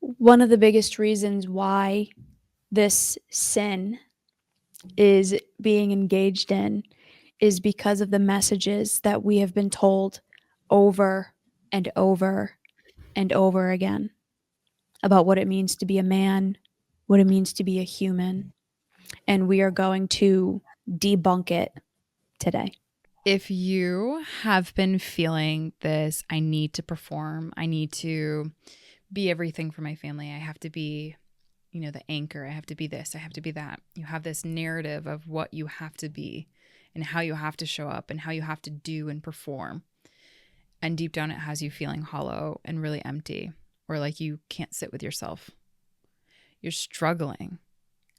One of the biggest reasons why this sin is being engaged in is because of the messages that we have been told over and over and over again about what it means to be a man, what it means to be a human, and we are going to debunk it today. If you have been feeling this, I need to perform, I need to be everything for my family, I have to be, the anchor, I have to be this, I have to be that. You have this narrative of what you have to be and how you have to show up and how you have to do and perform. And deep down, it has you feeling hollow and really empty, or like you can't sit with yourself. You're struggling.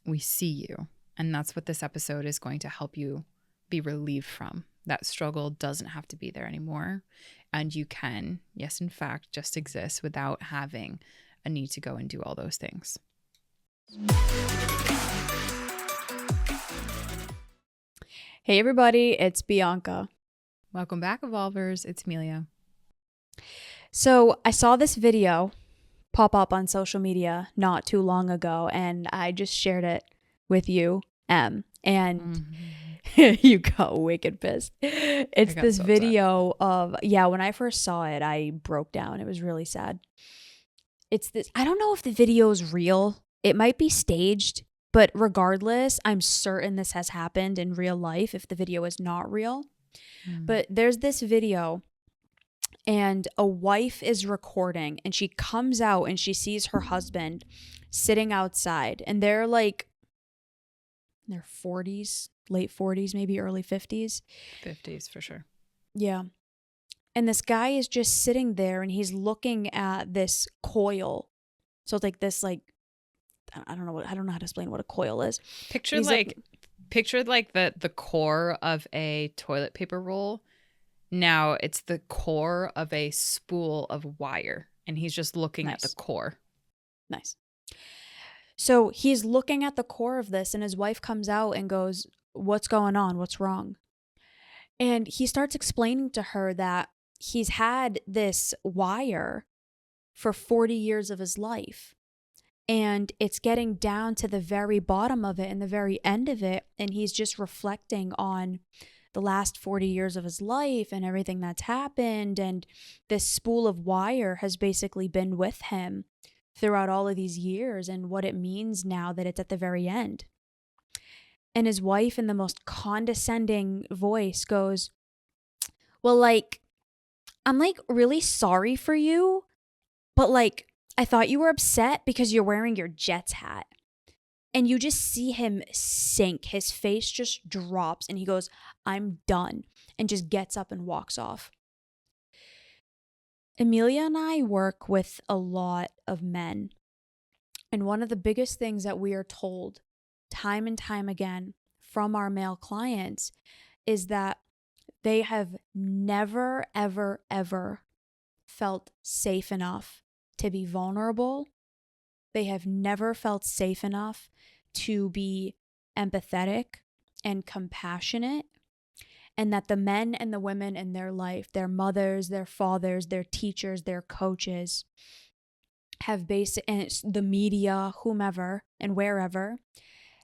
We see you. And that's what this episode is going to help you be relieved from. That struggle doesn't have to be there anymore. And you can, yes, in fact, just exist without having a need to go and do all those things. Hey, everybody, it's Bianca. Welcome back, Evolvers. It's Emilia. So I saw this video pop up on social media not too long ago, and I just shared it with you, and you got wicked pissed. It's this so video of, when I first saw it, I broke down. It was really sad. It's this, I don't know if the video is real. It might be staged, but regardless, I'm certain this has happened in real life if the video is not real. But there's this video and a wife is recording and she comes out and she sees her husband sitting outside, and they're like in their 40s, late 40s, maybe early 50s. 50s for sure. Yeah. And this guy is just sitting there and he's looking at this coil. So it's like this, like, I don't know how to explain what a coil is. Picture like the core of a toilet paper roll. Now it's the core of a spool of wire, and he's just looking at the core. Nice. So he's looking at the core of this, and his wife comes out and goes, "What's going on? What's wrong?" And he starts explaining to her that he's had this wire for 40 years of his life. And it's getting down to the very bottom of it and the very end of it. And he's just reflecting on the last 40 years of his life and everything that's happened. And this spool of wire has basically been with him throughout all of these years and what it means now that it's at the very end. And his wife, in the most condescending voice, goes, "Well, like, I'm like really sorry for you, but like, I thought you were upset because you're wearing your Jets hat." And you just see him sink. His face just drops and he goes, "I'm done," and just gets up and walks off. Emilia and I work with a lot of men. And one of the biggest things that we are told time and time again from our male clients is that they have never, ever, ever felt safe enough to be vulnerable. They have never felt safe enough to be empathetic and compassionate. And that the men and the women in their life, their mothers, their fathers, their teachers, their coaches, have and the media, whomever and wherever,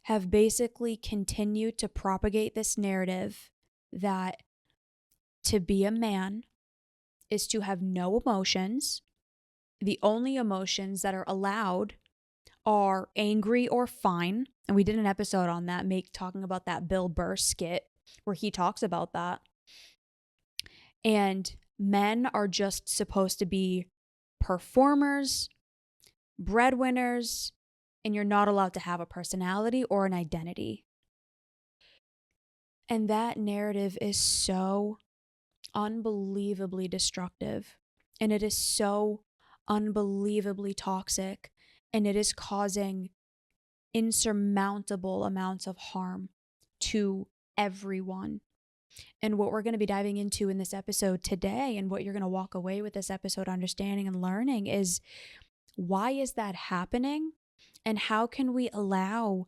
have basically continued to propagate this narrative that to be a man is to have no emotions. The only emotions that are allowed are angry or fine. And we did an episode on that, talking about that Bill Burr skit where he talks about that. And men are just supposed to be performers, breadwinners, and you're not allowed to have a personality or an identity. And that narrative is so unbelievably destructive. And it is so unbelievably toxic. And it is causing insurmountable amounts of harm to everyone. And what we're going to be diving into in this episode today, and what you're going to walk away with this episode understanding and learning, is why is that happening? And how can we allow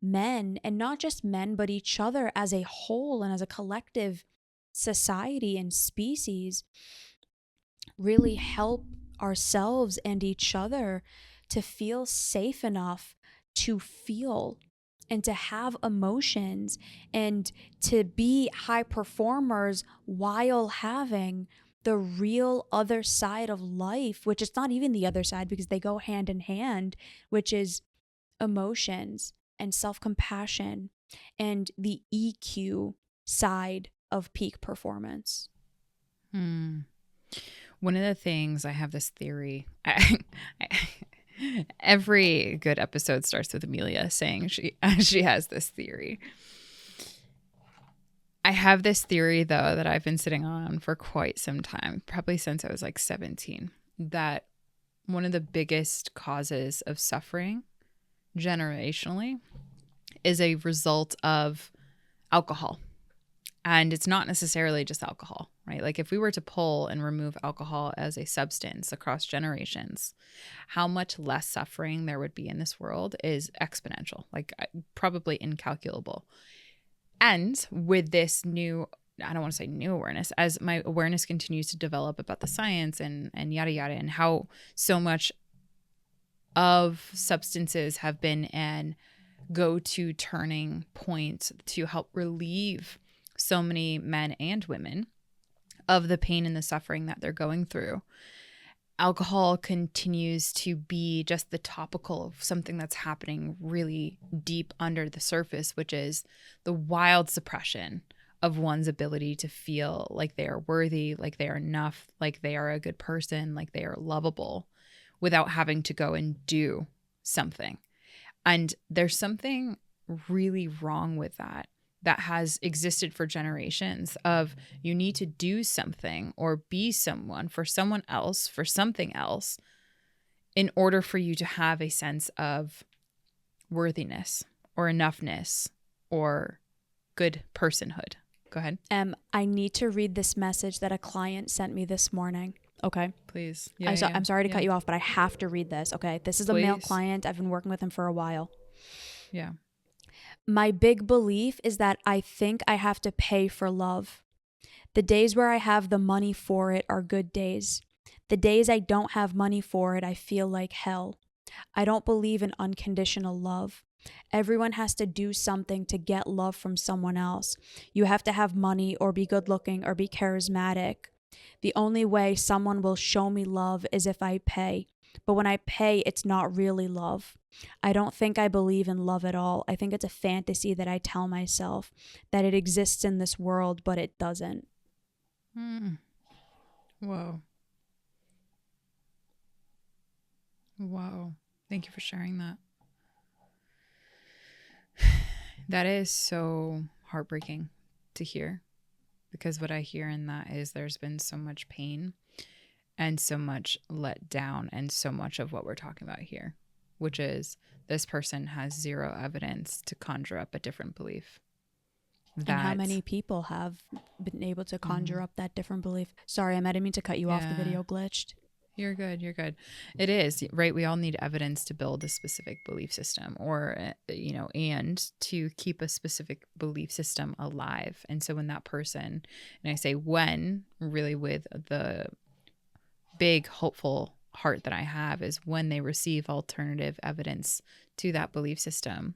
men, and not just men, but each other as a whole and as a collective society and species, really help ourselves and each other to feel safe enough to feel and to have emotions and to be high performers while having the real other side of life, which is not even the other side because they go hand in hand, which is emotions and self compassion and the EQ side of peak performance. Hmm. One of the things, I have this theory. Every good episode starts with Emilia saying she has this theory. I have this theory, though, that I've been sitting on for quite some time, probably since I was like 17, that one of the biggest causes of suffering generationally is a result of alcohol. And it's not necessarily just alcohol, right? Like if we were to pull and remove alcohol as a substance across generations, how much less suffering there would be in this world is exponential, like probably incalculable. And with this new, I don't want to say new awareness, as my awareness continues to develop about the science and yada yada, and how so much of substances have been an go-to turning point to help relieve so many men and women of the pain and the suffering that they're going through. Alcohol continues to be just the topical of something that's happening really deep under the surface, which is the wild suppression of one's ability to feel like they are worthy, like they are enough, like they are a good person, like they are lovable, without having to go and do something. And there's something really wrong with that has existed for generations of you need to do something or be someone for someone else, for something else, in order for you to have a sense of worthiness or enoughness or good personhood. Go ahead. I need to read this message that a client sent me this morning. Okay. Please. I'm sorry to cut you off, but I have to read this. Okay. This is a male Please. client. I've been working with him for a while. Yeah. My big belief is that I think I have to pay for love. The days where I have the money for it are good days. The days I don't have money for it, I feel like hell. I don't believe in unconditional love. Everyone has to do something to get love from someone else. You have to have money or be good looking or be charismatic. The only way someone will show me love is if I pay. But when I pay, it's not really love. I don't think I believe in love at all. I think it's a fantasy that I tell myself that it exists in this world, but it doesn't. Whoa. Wow. Thank you for sharing that. That is so heartbreaking to hear, because what I hear in that is there's been so much pain and so much let down and so much of what we're talking about here, which is this person has zero evidence to conjure up a different belief. And how many people have been able to conjure up that different belief? Sorry, I didn't mean to cut you off. The video glitched. You're good. You're good. It is, right? We all need evidence to build a specific belief system or, and to keep a specific belief system alive. And so when that person, and I say when, really with the big hopeful heart that I have, is when they receive alternative evidence to that belief system,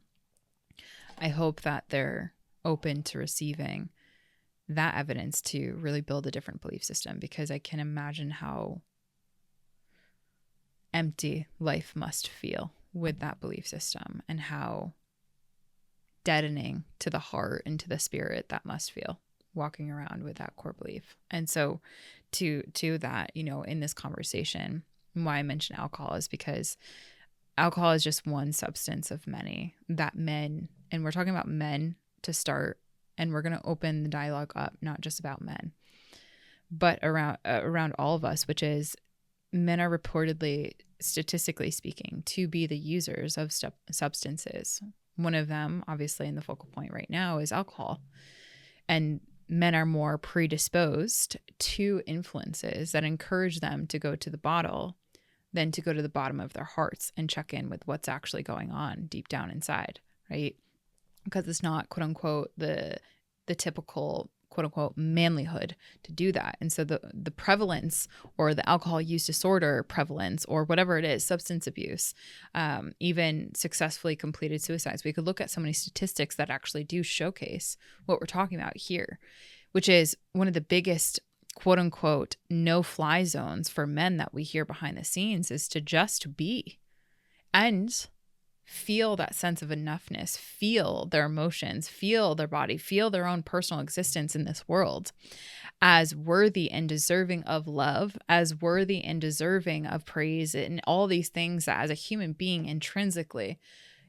I hope that they're open to receiving that evidence to really build a different belief system, because I can imagine how empty life must feel with that belief system, and how deadening to the heart and to the spirit that must feel walking around with that core belief. And so to that, in this conversation, why I mention alcohol is because alcohol is just one substance of many that men, and we're talking about men to start, and we're going to open the dialogue up, not just about men, but around all of us, which is men are reportedly, statistically speaking, to be the users of substances. One of them, obviously in the focal point right now, is alcohol. And men are more predisposed to influences that encourage them to go to the bottle than to go to the bottom of their hearts and check in with what's actually going on deep down inside, right? Because it's not, quote unquote, the typical quote unquote manlyhood to do that. And so the prevalence, or the alcohol use disorder prevalence, or whatever it is, substance abuse, even successfully completed suicides, we could look at so many statistics that actually do showcase what we're talking about here, which is one of the biggest quote unquote no fly zones for men that we hear behind the scenes, is to just be and feel that sense of enoughness, feel their emotions, feel their body, feel their own personal existence in this world as worthy and deserving of love, as worthy and deserving of praise, and all these things that as a human being intrinsically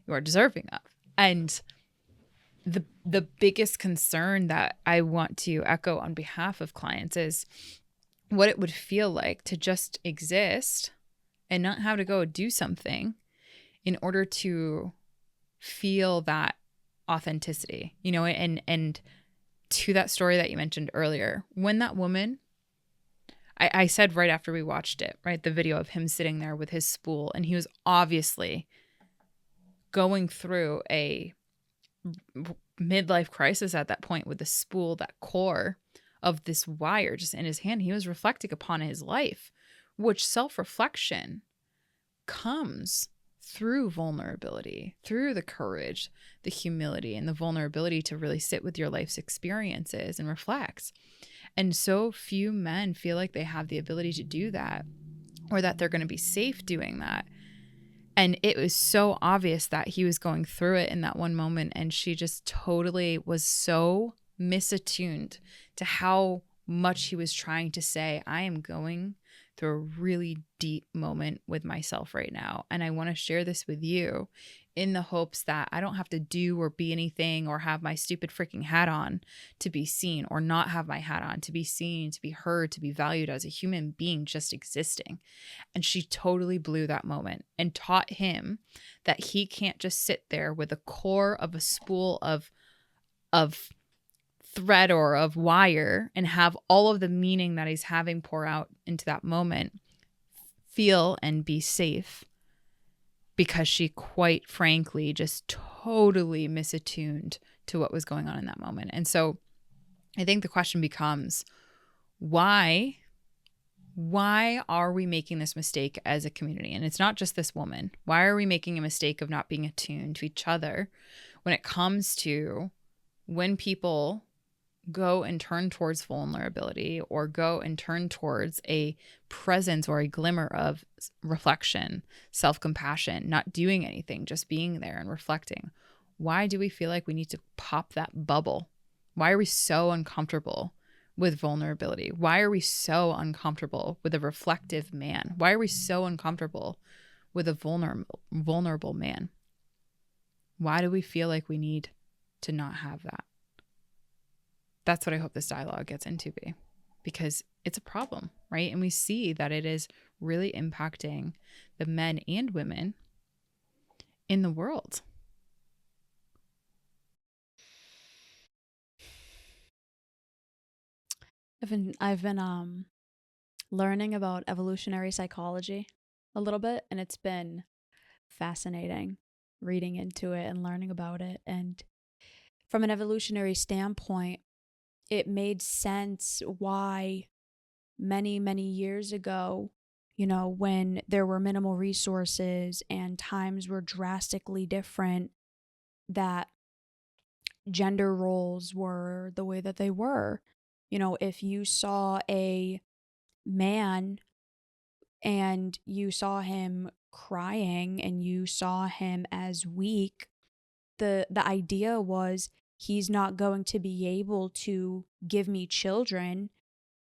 you are deserving of. And the biggest concern that I want to echo on behalf of clients is what it would feel like to just exist and not have to go do something in order to feel that authenticity, and to that story that you mentioned earlier, when that woman, I said right after we watched it, right, the video of him sitting there with his spool, and he was obviously going through a midlife crisis at that point with the spool, that core of this wire just in his hand. He was reflecting upon his life, which self-reflection comes through vulnerability, through the courage, the humility, and the vulnerability to really sit with your life's experiences and reflect. And so few men feel like they have the ability to do that, or that they're going to be safe doing that. And it was so obvious that he was going through it in that one moment. And she just totally was so misattuned to how much he was trying to say, I am going through a really deep moment with myself right now. And I want to share this with you in the hopes that I don't have to do or be anything or have my stupid freaking hat on to be seen, or not have my hat on to be seen, to be heard, to be valued as a human being just existing. And she totally blew that moment and taught him that he can't just sit there with a core of a spool of thread or of wire and have all of the meaning that he's having pour out into that moment feel and be safe, because she quite frankly just totally misattuned to what was going on in that moment. And so I think the question becomes, why are we making this mistake as a community? And it's not just this woman. Why are we making a mistake of not being attuned to each other when it comes to when people go and turn towards vulnerability, or go and turn towards a presence or a glimmer of reflection, self-compassion, not doing anything, just being there and reflecting? Why do we feel like we need to pop that bubble? Why are we so uncomfortable with vulnerability? Why are we so uncomfortable with a reflective man? Why are we so uncomfortable with a vulnerable man? Why do we feel like we need to not have that? That's what I hope this dialogue gets into, because it's a problem, right? And we see that it is really impacting the men and women in the world. I've been learning about evolutionary psychology a little bit, and it's been fascinating reading into it and learning about it. And from an evolutionary standpoint, it made sense why many, many years ago, when there were minimal resources and times were drastically different, that gender roles were the way that they were. If you saw a man and you saw him crying and you saw him as weak, the idea was he's not going to be able to give me children,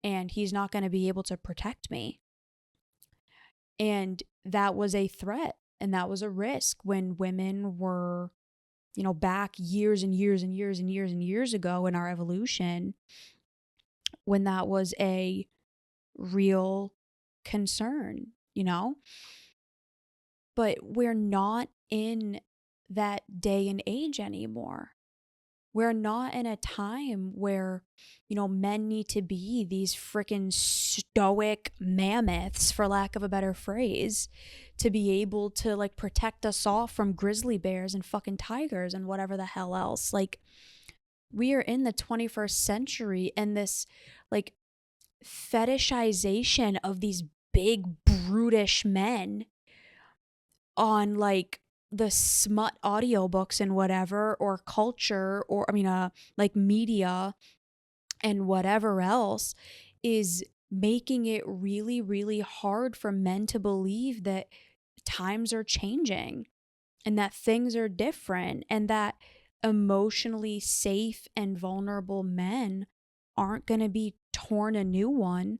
and he's not going to be able to protect me. And that was a threat, and that was a risk when women were, back years and years and years and years and years ago in our evolution, when that was a real concern, But we're not in that day and age anymore. We're not in a time where, men need to be these freaking stoic mammoths, for lack of a better phrase, to be able to like protect us all from grizzly bears and fucking tigers and whatever the hell else. Like, We are in the 21st century, and this like fetishization of these big brutish men on like the smut audiobooks and whatever, or culture, or like media and whatever else, is making it really, really hard for men to believe that times are changing and that things are different, and that emotionally safe and vulnerable men aren't going to be torn a new one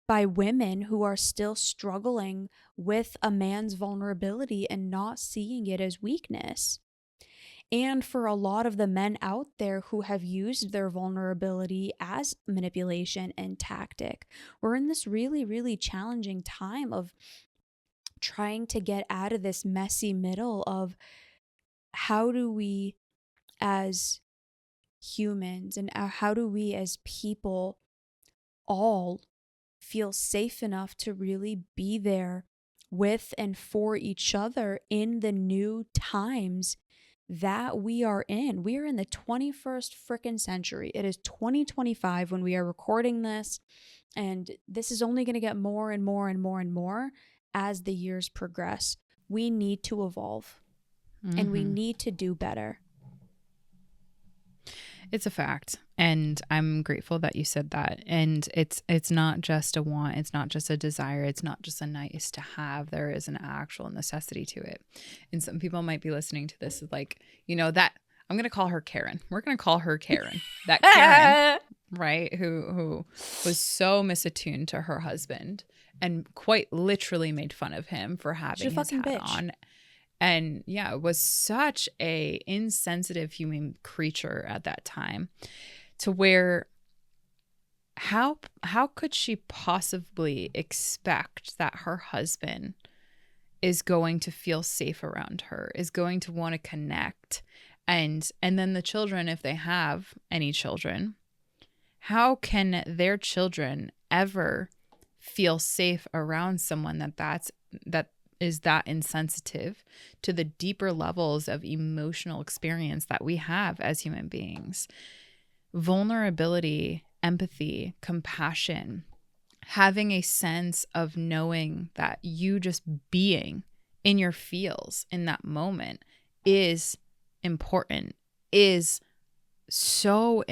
by women who are still struggling with a man's vulnerability and not seeing it as weakness. And for a lot of the men out there who have used their vulnerability as manipulation and tactic, we're in this really, really challenging time of trying to get out of this messy middle of how do we as humans and how do we as people all feel safe enough to really be there with and for each other in the new times that we are in. We are in the 21st frickin' century. It is 2025 when we are recording this, and this is only going to get more and more and more and more as the years progress. We need to evolve and we need to do better. It's a fact. And I'm grateful that you said that. And it's not just a want, it's not just a desire, it's not just a nice to have. There is an actual necessity to it. And some people might be listening to this like, that I'm gonna call her Karen. We're gonna call her Karen. That Karen, right? Who was so misattuned to her husband and quite literally made fun of him for having his hat bitch on. And yeah, was such a insensitive human creature at that time, to where how could she possibly expect that her husband is going to feel safe around her, is going to want to connect, and then the children, if they have any children, how can their children ever feel safe around someone that is that insensitive to the deeper levels of emotional experience that we have as human beings? Vulnerability, empathy, compassion, having a sense of knowing that you just being in your feels in that moment is important, is so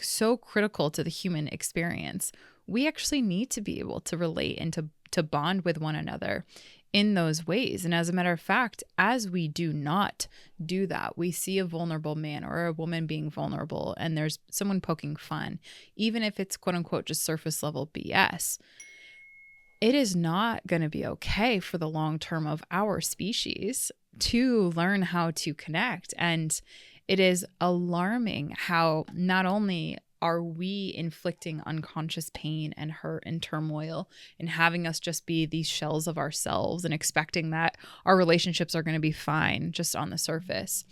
so critical to the human experience. We actually need to be able to relate and to bond with one another in those ways. And as a matter of fact, as we do not do that, we see a vulnerable man or a woman being vulnerable and there's someone poking fun, even if it's quote unquote just surface level BS, it is not going to be okay for the long term of our species to learn how to connect. And it is alarming how not only are we inflicting unconscious pain and hurt and turmoil and having us just be these shells of ourselves and expecting that our relationships are going to be fine just on the surface,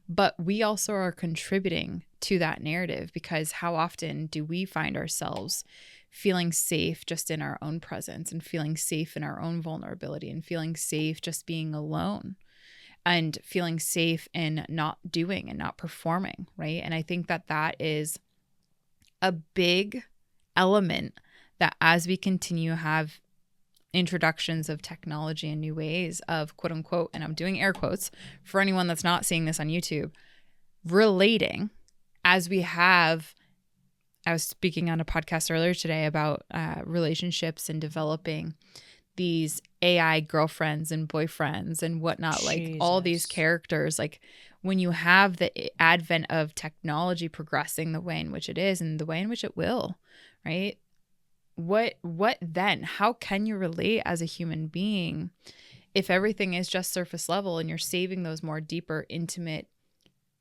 but we also are contributing to that narrative, because how often do we find ourselves feeling safe just in our own presence and feeling safe in our own vulnerability and feeling safe just being alone and feeling safe in not doing and not performing, right? And I think that is a big element that as we continue to have introductions of technology and new ways of quote unquote, and I'm doing air quotes for anyone that's not seeing this on YouTube, relating, as we have, I was speaking on a podcast earlier today about relationships and developing these AI girlfriends and boyfriends and whatnot, like all these characters, like when you have the advent of technology progressing the way in which it is and the way in which it will, right? What then? How can you relate as a human being if everything is just surface level and you're saving those more deeper, intimate,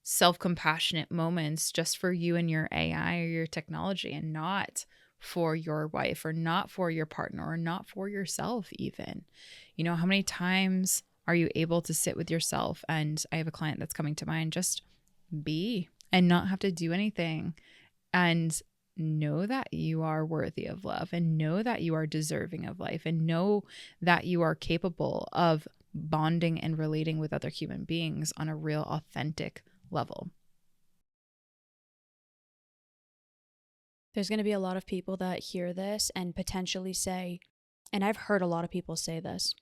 self-compassionate moments just for you and your AI or your technology, and not for your wife or not for your partner or not for yourself even? How many times are you able to sit with yourself? And I have a client that's coming to mind, just be and not have to do anything, and know that you are worthy of love and know that you are deserving of life and know that you are capable of bonding and relating with other human beings on a real authentic level. There's going to be a lot of people that hear this and potentially say, and I've heard a lot of people say this,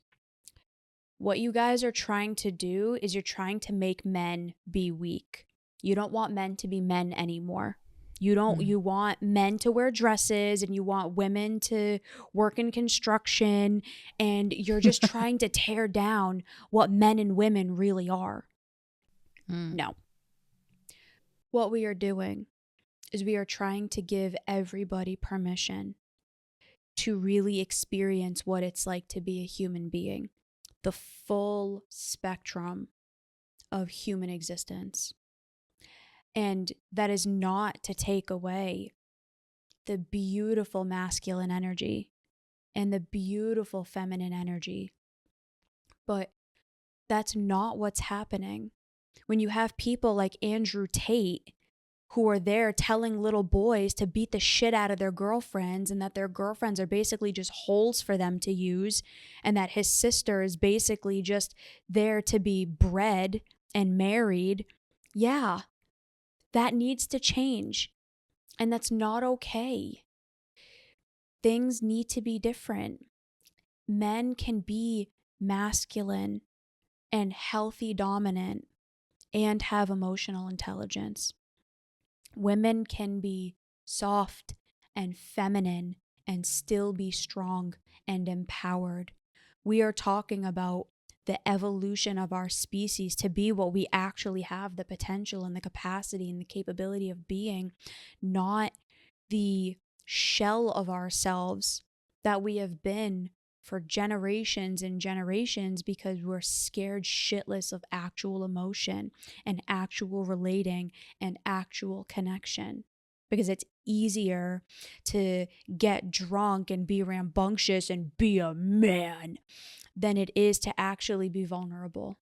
what you guys are trying to do is you're trying to make men be weak. You don't want men to be men anymore. You want men to wear dresses and you want women to work in construction, and you're just trying to tear down what men and women really are. Mm. No. What we are doing is we are trying to give everybody permission to really experience what it's like to be a human being, the full spectrum of human existence. And that is not to take away the beautiful masculine energy and the beautiful feminine energy. But that's not what's happening. When you have people like Andrew Tate who are there telling little boys to beat the shit out of their girlfriends, and that their girlfriends are basically just holes for them to use, and that his sister is basically just there to be bred and married, yeah, that needs to change. And that's not okay. Things need to be different. Men can be masculine and healthy dominant and have emotional intelligence. Women can be soft and feminine and still be strong and empowered. We are talking about the evolution of our species to be what we actually have the potential and the capacity and the capability of being, not the shell of ourselves that we have been for generations and generations because we're scared shitless of actual emotion and actual relating and actual connection. Because it's easier to get drunk and be rambunctious and be a man than it is to actually be vulnerable.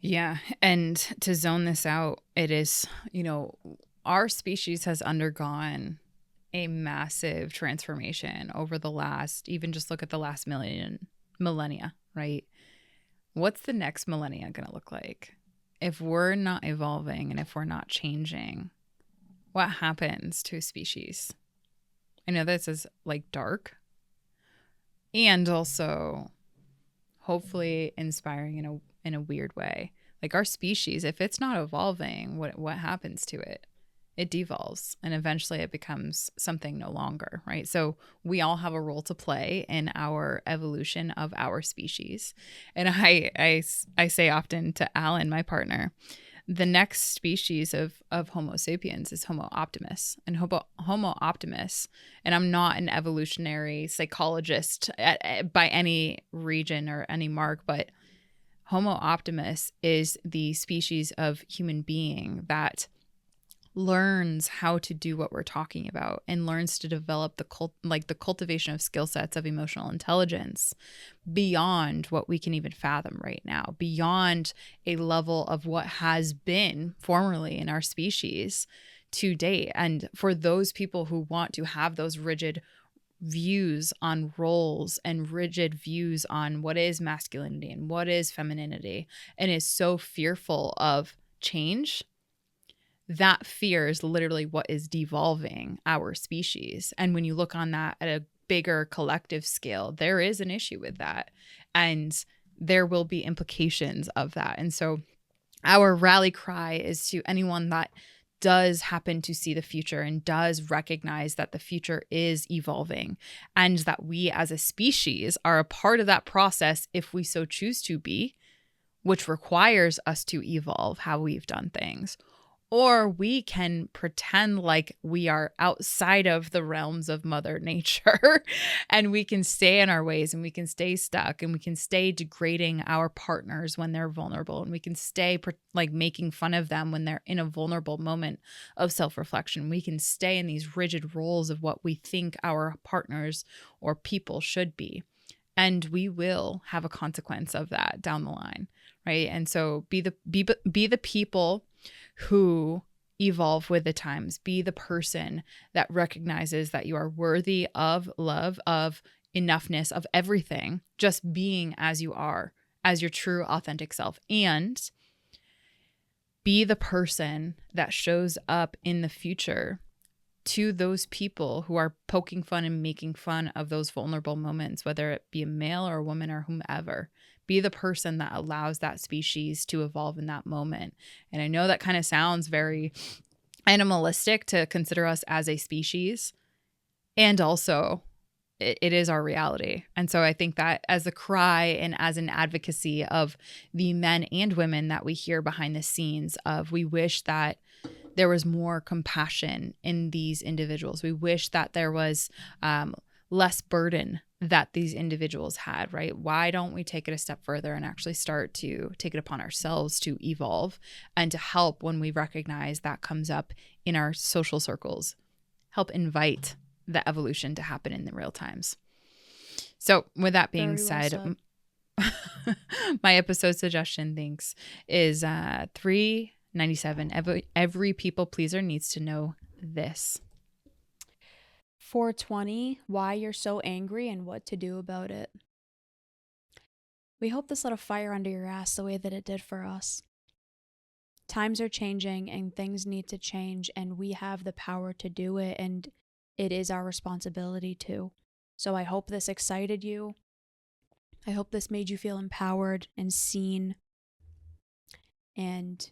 Yeah. And to zone this out, it is, our species has undergone a massive transformation over the last, even just look at the last millennia, right? What's the next millennia going to look like? If we're not evolving and if we're not changing, what happens to a species? I know this is like dark and also hopefully inspiring in a weird way. Like our species, if it's not evolving, what happens to it? It devolves and eventually it becomes something no longer, right? So we all have a role to play in our evolution of our species. And I say often to Alan, my partner, the next species of Homo sapiens is Homo optimus. And Homo optimus, and I'm not an evolutionary psychologist by any region or any mark, but Homo optimus is the species of human being that learns how to do what we're talking about and learns to develop the cultivation of skill sets of emotional intelligence beyond what we can even fathom right now, beyond a level of what has been formerly in our species to date. And for those people who want to have those rigid views on roles and rigid views on what is masculinity and what is femininity and is so fearful of change, that fear is literally what is devolving our species. And when you look on that at a bigger collective scale, there is an issue with that. And there will be implications of that. And so our rally cry is to anyone that does happen to see the future and does recognize that the future is evolving and that we as a species are a part of that process if we so choose to be, which requires us to evolve how we've done things. Or we can pretend like we are outside of the realms of Mother Nature and we can stay in our ways and we can stay stuck and we can stay degrading our partners when they're vulnerable and we can stay like making fun of them when they're in a vulnerable moment of self-reflection. We can stay in these rigid roles of what we think our partners or people should be. And we will have a consequence of that down the line, right? And so be the people who evolve with the times. Be the person that recognizes that you are worthy of love, of enoughness, of everything, just being as you are, as your true authentic self. And be the person that shows up in the future to those people who are poking fun and making fun of those vulnerable moments, whether it be a male or a woman or whomever. Be the person that allows that species to evolve in that moment. And I know that kind of sounds very animalistic to consider us as a species. And also, it is our reality. And so I think that as a cry and as an advocacy of the men and women that we hear behind the scenes of, we wish that there was more compassion in these individuals. We wish that there was less burden that these individuals had, right? Why don't we take it a step further and actually start to take it upon ourselves to evolve and to help when we recognize that comes up in our social circles, help invite the evolution to happen in the real times. So with that being Very well said, said. my episode suggestion, thanks, is 397. Every people pleaser needs to know this. 420, why you're so angry and what to do about it. We hope this lit a fire under your ass the way that it did for us. Times are changing and things need to change, and we have the power to do it, and it is our responsibility to. So I hope this excited you. I hope this made you feel empowered and seen. And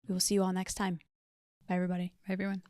we will see you all next time. Bye, everybody. Bye, everyone.